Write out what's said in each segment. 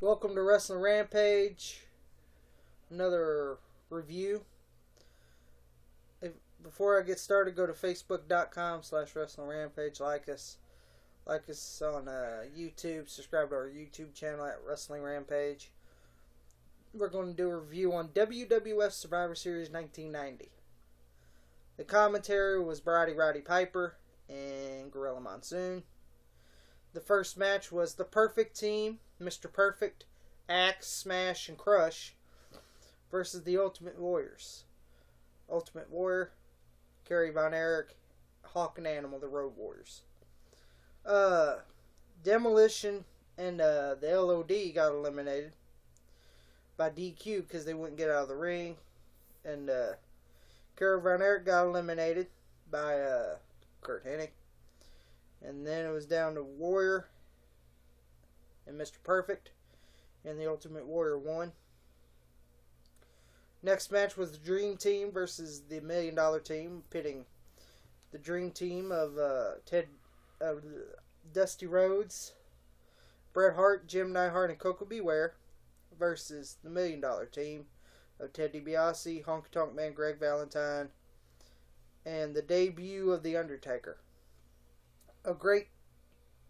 Welcome to Wrestling Rampage. Another review. Before I get started, go to facebook.com/Wrestling Rampage. Like us on YouTube. Subscribe to our YouTube channel at Wrestling Rampage. We're going to do a review on WWF Survivor Series 1990. The commentary was Roddy Piper and Gorilla Monsoon. The first match was the Perfect Team, Mr. Perfect, Axe, Smash, and Crush versus the Ultimate Warriors. Ultimate Warrior, Kerry Von Erich, Hawk and Animal, the Road Warriors. Demolition and the LOD got eliminated by DQ because they wouldn't get out of the ring. And Kerry Von Erich got eliminated by Kurt Hennig. And then it was down to Warrior and Mr. Perfect. And the Ultimate Warrior won. Next match was the Dream Team versus the $1 Million Team, pitting the Dream Team of Dusty Rhodes, Bret Hart, Jim Neidhart, and Coco Beware versus the $1 Million Team of Ted DiBiase, Honky Tonk Man Greg Valentine, and the debut of The Undertaker. A great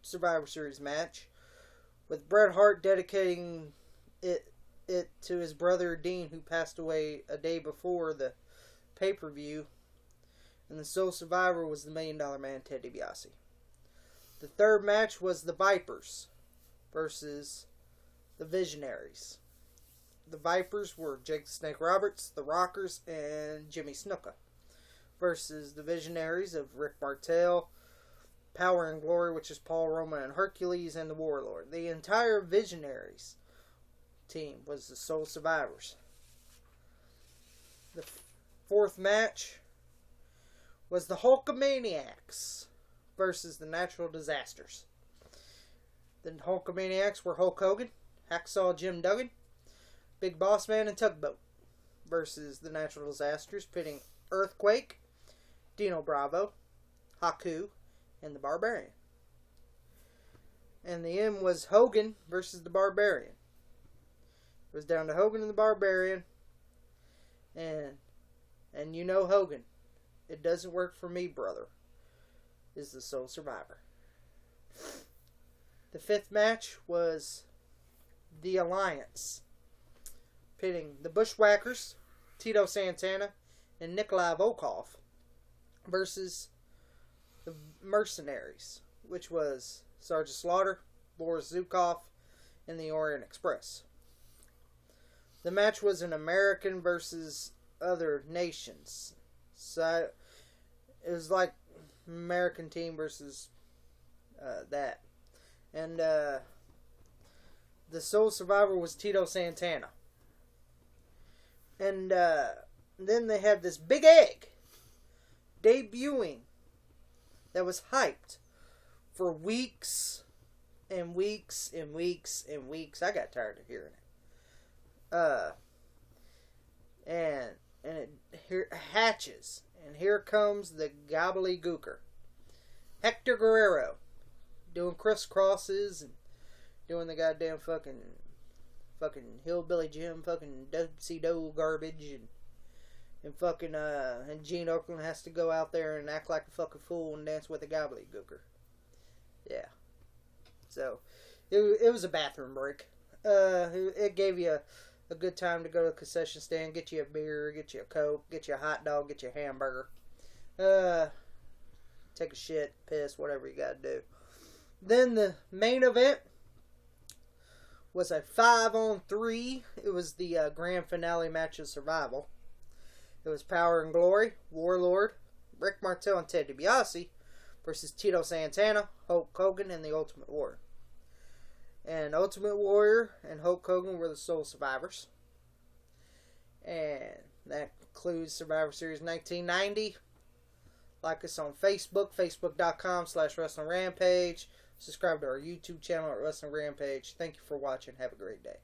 Survivor Series match, with Bret Hart dedicating it to his brother Dean, who passed away a day before the pay-per-view, and the sole survivor was the $1 Million Man, Ted DiBiase. The third match was the Vipers versus the Visionaries. The Vipers were Jake the Snake Roberts, the Rockers, and Jimmy Snuka, versus the Visionaries of Rick Martel, Power and Glory, which is Paul Roman and Hercules, and the Warlord. The entire Visionaries team was the sole survivors. The fourth match was the Hulkamaniacs versus the Natural Disasters. The Hulkamaniacs were Hulk Hogan, Hacksaw Jim Duggan, Big Boss Man, and Tugboat versus the Natural Disasters, pitting Earthquake, Dino Bravo, Haku, and the Barbarian. And the end was Hogan versus the Barbarian. It was down to Hogan and the Barbarian. And you know Hogan, it doesn't work for me, brother, is the sole survivor. The fifth match was the Alliance, pitting the Bushwhackers, Tito Santana, and Nikolai Volkov versus the Mercenaries, which was Sergeant Slaughter, Boris Zukov, and the Orient Express. The match was an American versus other nations. So it was like American team versus that. And the sole survivor was Tito Santana. And then they had this big egg debuting that was hyped for weeks and weeks and weeks and weeks. I got tired of hearing it. And it hatches, and here comes the gobbledygooker, Hector Guerrero, doing crisscrosses and doing the goddamn fucking Hillbilly Jim, fucking do garbage, and fucking and Gene Okerlund has to go out there and act like a fucking fool and dance with a gobbledygooker. Yeah. So it was a bathroom break. It gave you a good time to go to the concession stand, get you a beer, get you a Coke, get you a hot dog, get you a hamburger. Take a shit, piss, whatever you gotta do. Then the main event was a 5-on-3. It was the grand finale match of Survival. It was Power and Glory, Warlord, Rick Martel, and Ted DiBiase versus Tito Santana, Hulk Hogan, and the Ultimate Warrior. And Ultimate Warrior and Hulk Hogan were the sole survivors. And that concludes Survivor Series 1990. Like us on Facebook, facebook.com/Wrestling Rampage. Subscribe to our YouTube channel at Wrestling Rampage. Thank you for watching. Have a great day.